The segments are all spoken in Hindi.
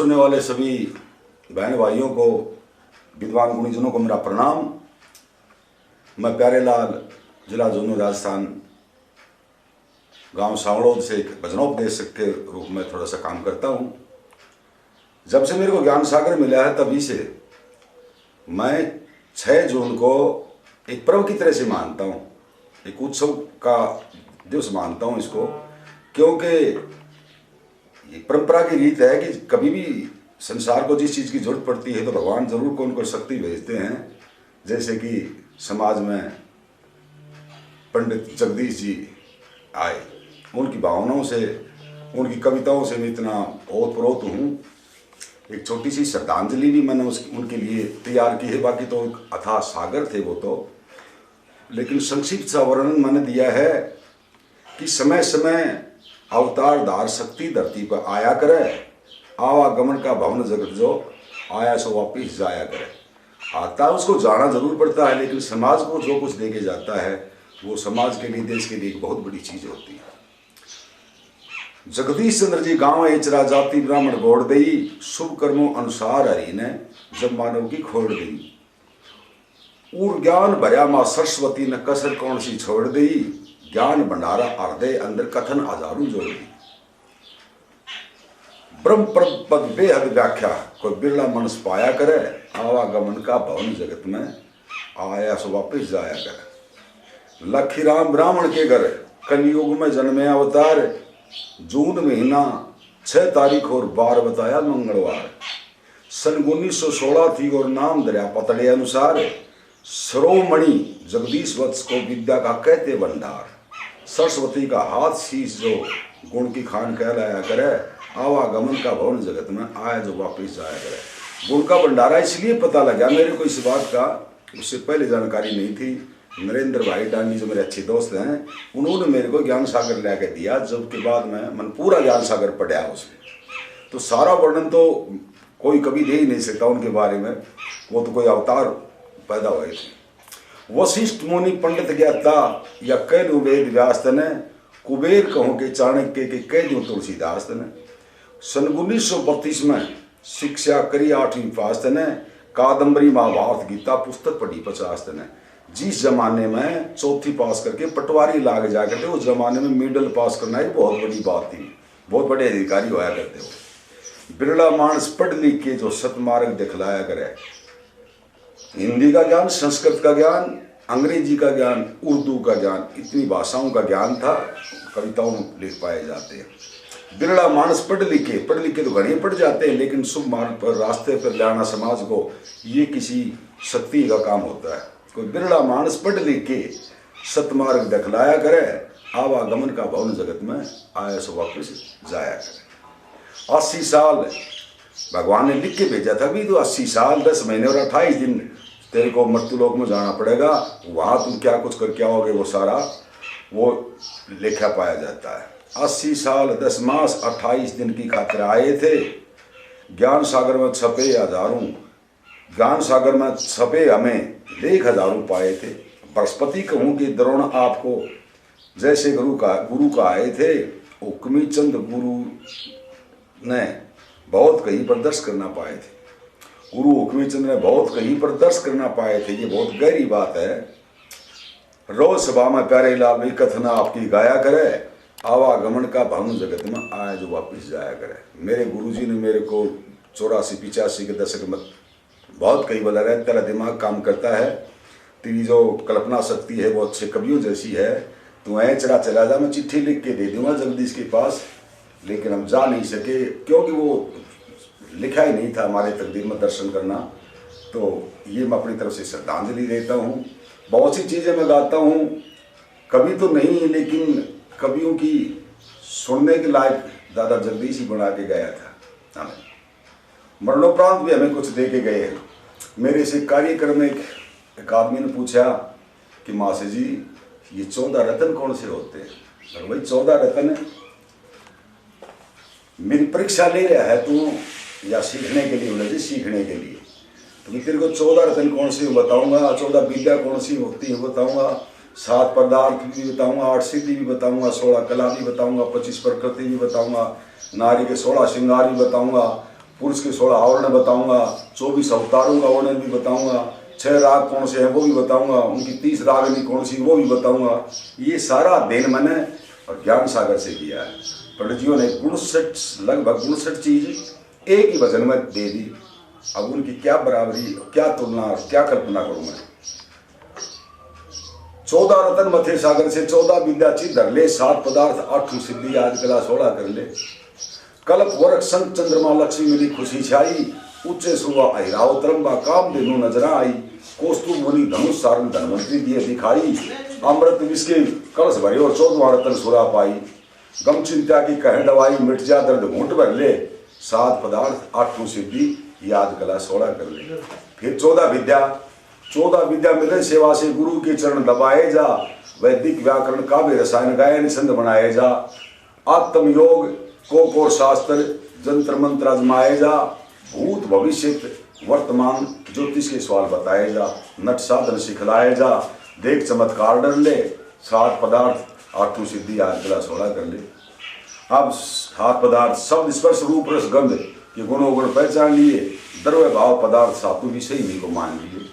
सुनने वाले सभी बहन भाइयों को, विद्वान गुणीजनों को मेरा प्रणाम। मैं प्यारेलाल, जिला झुंझुनू, राजस्थान, गांव सांवड़ोद से एक भजनोपदेशक के रूप में थोड़ा सा काम करता हूं। जब से मेरे को ज्ञान सागर मिला है तभी से मैं 6 जून को एक पर्व की तरह से मानता हूं, एक उत्सव का दिवस मानता हूं इसको, क्योंकि ये परंपरा की रीत है कि कभी भी संसार को जिस चीज़ की जरूरत पड़ती है तो भगवान जरूर कोई न कोई शक्ति भेजते हैं। जैसे कि समाज में पंडित जगदीश जी आए, उनकी भावनाओं से, उनकी कविताओं से मैं इतना ओतप्रोत हूँ। एक छोटी सी श्रद्धांजलि भी मैंने उनके लिए तैयार की है। बाकी तो अथाह सागर थे वो तो, लेकिन संक्षिप्त सा वर्णन मैंने दिया है कि समय समय अवतारधार शक्ति धरती पर आया करे, आवागमन का भवन जगत जो आया सो वापिस जाया करे। आता उसको जाना जरूर पड़ता है, लेकिन समाज को जो कुछ देके जाता है वो समाज के लिए, देश के लिए एक बहुत बड़ी चीज होती है। जगदीश चंद्र जी गांव एचरा, जाति ब्राह्मण गोड़ दई, शुभ कर्मों अनुसार हरि ने जब मानव की खोड़ दी। उर ज्ञान भर्या माँ सरस्वती ने कसर कौन सी छोड़ दी, ज्ञान भंडारा हृदय अंदर कथन हजारों जोड़ दी। ब्रह्म पद बेहद व्याख्या कोई बिरला मनस पाया करे, आवागमन का भवन जगत में आया सो वापिस जाया करे। लखीराम ब्राह्मण के घर कलयुग में जन्मे अवतार, जून महीना 6 तारीख और 12 बताया मंगलवार। सन 1916 थी और नाम दरिया पतड़े अनुसार, सरोमणि जगदीश वत्स को विद्या का कहते भंडार। सरस्वती का हाथ शीश जो गुण की खान कहलाया करे, आवागमन का भवन जगत में आया जो वापिस जाया करे। गुण का भंडारा इसलिए पता लगा मेरे को इस बात का, उससे पहले जानकारी नहीं थी। नरेंद्र भाई डांगी जो मेरे अच्छे दोस्त हैं, उन्होंने मेरे को ज्ञान सागर ला के दिया, जबकि बाद में मन पूरा ज्ञान सागर पढ़ा उसमें। तो सारा वर्णन तो कोई कभी दे ही नहीं सकता उनके बारे में, वो तो कोई अवतार पैदा हुए थे। वशिष्ठ मुनि पंडित ज्ञाता या कह दू वेद व्यास ने, कुबेर कहूँ के चाणक्य के कह दू तुलसीदास ने। सन 1932 में शिक्षा करी 8वीं पास ने, कादम्बरी महाभारत गीता पुस्तक पढ़ी 50 ने। जिस जमाने में 4थी पास करके पटवारी लाग जा करते, उस जमाने में मिडल पास करना एक बहुत बड़ी बात थी, बहुत बड़े अधिकारी होया करते हो। बिरला मानस पढ़ लिख के जो सतमार्ग दिखलाया करे। हिंदी का ज्ञान, संस्कृत का ज्ञान, अंग्रेजी का ज्ञान, उर्दू का ज्ञान, इतनी भाषाओं का ज्ञान था, कविताओं में लिख पाए जाते हैं। बिरला मानस पढ़ लिखे तो घने पढ़ जाते हैं, लेकिन शुभ मार्ग पर, रास्ते पर लाना समाज को, ये किसी शक्ति का काम होता है। कोई बिरला मानस पढ़ लिख के सतमार्ग दिखलाया करे, आवागमन का भवन जगत में आया सो वापिस जाया करे। 80 साल भगवान ने लिख के भेजा था भी, तो 80 साल 10 महीने और 28 दिन तेरे को मृत्युलोक में जाना पड़ेगा। वहां तुम क्या कुछ करके आओगे वो सारा वो लिखा पाया जाता है। 80 साल 10 मास 28 दिन की खातिर आए थे, ज्ञान सागर में छपे हजारों, ज्ञान सागर में छपे हमें लेख हजारों पाए थे। बृहस्पति कहूँ कि द्रोण आपको जैसे गुरु का आए थे, हुक्मी चंद गुरु ने बहुत कहीं पर दर्श करना पाए थे। गुरु हुक्मी चंद ने बहुत कहीं पर दर्श करना पाए थे, ये बहुत गहरी बात है। रोज सभा में प्यारेलाल भी कथना आपकी गाया करे, आवागमन का भवन जगत में आया जो वापिस जाया करे। मेरे गुरुजी ने मेरे को 84-85 के दशक में बहुत कई बोला रहे, तेरा दिमाग काम करता है, तेरी जो कल्पना शक्ति है वो अच्छे कवियों जैसी है, तू ऐ चला जा, मैं चिट्ठी लिख के दे दूंगा जगदीश के पास। लेकिन हम जा नहीं सके, क्योंकि वो लिखा ही नहीं था हमारे तकदीर में दर्शन करना। तो ये मैं अपनी तरफ से श्रद्धांजलि देता हूँ। बहुत सी चीज़ें मैं गाता हूँ, कवि तो नहीं, लेकिन कवियों की सुनने के लायक दादा जगदीश ही बना के गया था हमें। मरणोपरांत भी हमें कुछ दे के गए हैं। मेरे से कार्यक्रम में एक आदमी ने पूछा कि मासी जी ये 14 रत्न कौन से होते हैं? भाई 14 रत्न है, मेरी परीक्षा ले रहा है तू या सीखने के लिए? बोला जी सीखने के लिए। तो मैं तेरे को 14 रत्न कौन सी बताऊंगा, 14 विद्या कौन सी होती है बताऊंगा, 7 पदार्थ भी बताऊंगा, 8 सिद्धि भी बताऊंगा, 16 कला भी बताऊंगा, 25 प्रकृति भी बताऊंगा, नारी के 16 श्रृंगार भी बताऊंगा, पुरुष के 16 आवरण बताऊंगा, 24 अवतारों का वर्णन भी बताऊंगा, 6 राग कौन से हैं वो भी बताऊंगा, उनकी 30 रागनी कौन सी वो भी बताऊंगा। ये सारा अध्ययन मैंने और ज्ञान सागर से किया है। पंडित जियों ने 59 लगभग 59 चीज एक ही वचन में दे दी। अब उनकी क्या बराबरी, क्या तुलना, क्या कल्पना करूं मैं। 14 रतन मथे सागर से, 14 विद्या चित धर ले, 7 पदार्थ 8 सिद्धि आदि कला 16 कर ले। कल्प वरक संत चंद्रमा लक्ष्मी मिली खुशी छाई, उच्चे सुबह ऐराव तरंबा काम देनु नजरा आई। कौस्तुभ मुनि धनुष सारण धनवंतरी दिए दिखाई, अमृत विष के कलश भरे और 14वां रतन सुरा पाई। गम चिंता की कह दवाई, मिट जा दर्द घूंट भर ले, 7 पदार्थ 8 सिद्धि याद कला 16 कर ले। फिर 14 विद्या मिले सेवा से, गुरु के चरण दबाए जा, वैदिक व्याकरण काव्य रसायन गायन निसंद बनाए जा। आत्म योग कोक शास्त्र जंत्र मंत्र आजमाए जा, भूत भविष्य वर्तमान ज्योतिष के सवाल बताए जा। नट साधन सिखलाए जा, देख चमत्कार डर ले, 7 पदार्थ 8 सिद्धि याद कला 16 कर ले। अब 7 पदार्थ शब्द स्पर्श रूप रस गंध के गुणों गुण पहचान लिए, द्रव्य भाव पदार्थ 7 विषय इन्हीं को मान लिए।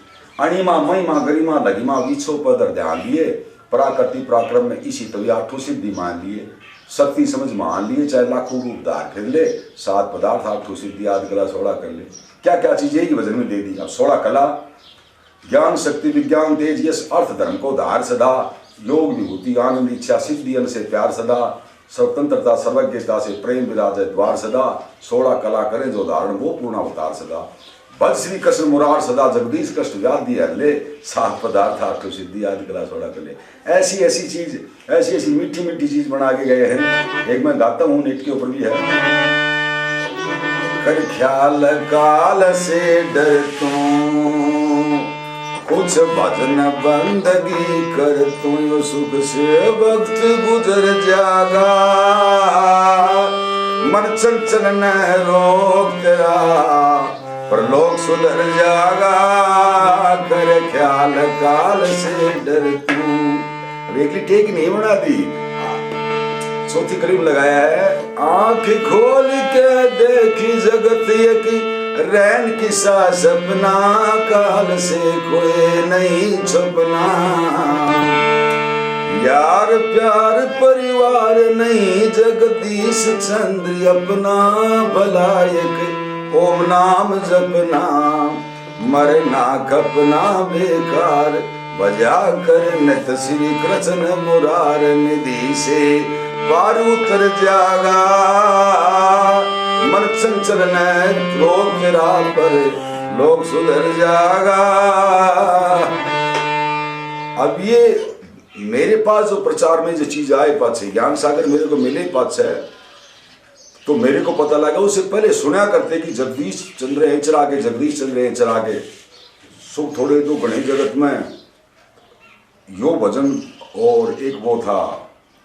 अणिमा महिमा गरिमा लघिमा विच्छो पदर ध्यान लिए, प्राकृति पराक्रम में इसी तभी 8 सिद्धि मान लिए। शक्ति समझ मान लिए, चाहे लाखों रूप धार फिर ले, 7 पदार्थ 8 सिद्धि याद कला 16 कर ले। क्या क्या चीजें एक वजन में दे दी। अब 16 कला, ज्ञान शक्ति विज्ञान तेज यश अर्थ धर्म को धार सदा, योग विभूति आनंद इच्छा सिद्धि अन से प्यार सदा, स्वतंत्रता सर्वज्ञता से प्रेम विराजय द्वार सदा। 16 कला करें जो धारण वो पूर्ण अवतार सदा, बल श्री कृष्ण मुरार सदा, जगदीश कष्ट व्याधि हर ले, 7 पदार्थ 8 सिद्धि आदि कला 16 कर ले। ऐसी ऐसी चीज, ऐसी ऐसी मीठी मीठी चीज बना के गए हैं। एक मैं गाता हूँ, नेट के ऊपर भी है। कर ख्याल काल से डर तू, कुछ भजन बंदगी कर तू, सुख से वक्त गुजर जागा, मन चंचल न रोक तेरा, पर लोग सुधर जागा। कर ख्याल काल से डर तू। अब एकली टेक नहीं बना दी, चौथी करीब लगाया है। आंख खोल के देखी जगत एक, रैन किसा सपना, काल से कोई नहीं छुपना। यार प्यार परिवार नहीं, जगदीश चंद्र अपना, भलायक ओम नाम जपना, मरना कपना बेकार, बजा कर नित श्री कृष्ण मुरार निधि से पार उतर जागा। मन चंचल न लोग मेरा पर, लोग सुधर जागा। अब ये मेरे पास जो प्रचार में जो चीज आए पाछे, ज्ञान सागर मेरे को मिले पाछे, तो मेरे को पता लगा। उससे पहले सुना करते कि जगदीश चंद्र एचर आगे, जगदीश चंद्र एचर आगे, सुख थोड़े तो गणे जगत में यो भजन। और एक वो था,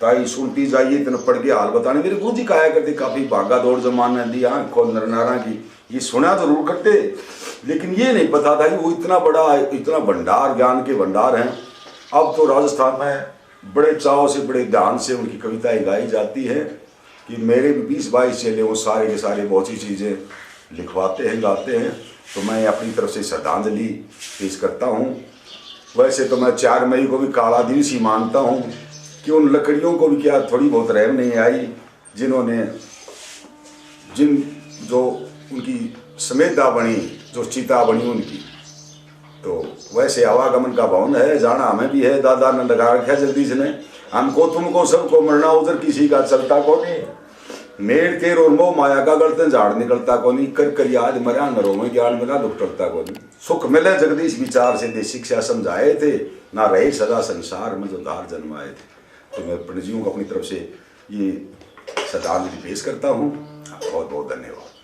ताई सुनती जाइए तेन पढ़ के हाल बताने। मेरे गुरु जी कहा करते, काफी भागा दौड़ जमाना दिया कौन नरनारा की, ये सुना जरूर करते, लेकिन ये नहीं पता था कि वो इतना बड़ा, इतना भंडार, ज्ञान के भंडार हैं। अब तो राजस्थान में बड़े चाव से, बड़े ध्यान से उनकी कविताएं गाई जाती है कि मेरे भी 20-22 चेले, वो सारे के सारे बहुत सी चीज़ें लिखवाते हैं, गाते हैं। तो मैं अपनी तरफ से श्रद्धांजलि पेश करता हूँ। वैसे तो मैं 4 मई को भी काला दिवस ही मानता हूँ कि उन लकड़ियों को भी क्या थोड़ी बहुत रहम नहीं आई, जिन्होंने जो उनकी समेधा बनी, जो चिता बनी उनकी। तो वैसे आवागमन का भवन है, जाना हमें भी है, दादा ने लगा रखा जगदीश ने, हमको तुमको सबको मरना, उधर किसी का चलता को नहीं। मेड़ तेर और मोह माया का गलते झाड़ निकलता को नहीं, कर कर याद मरा नरो में ज्ञान मिला दुख टकता को नहीं। सुख मिले जगदीश विचार से दे शिक्षा समझाए थे, ना रहे सदा संसार में जो धार जन्माए थे। तो मैं पंडित जी को अपनी तरफ से ये श्रद्धांजलि पेश करता हूँ। बहुत बहुत धन्यवाद।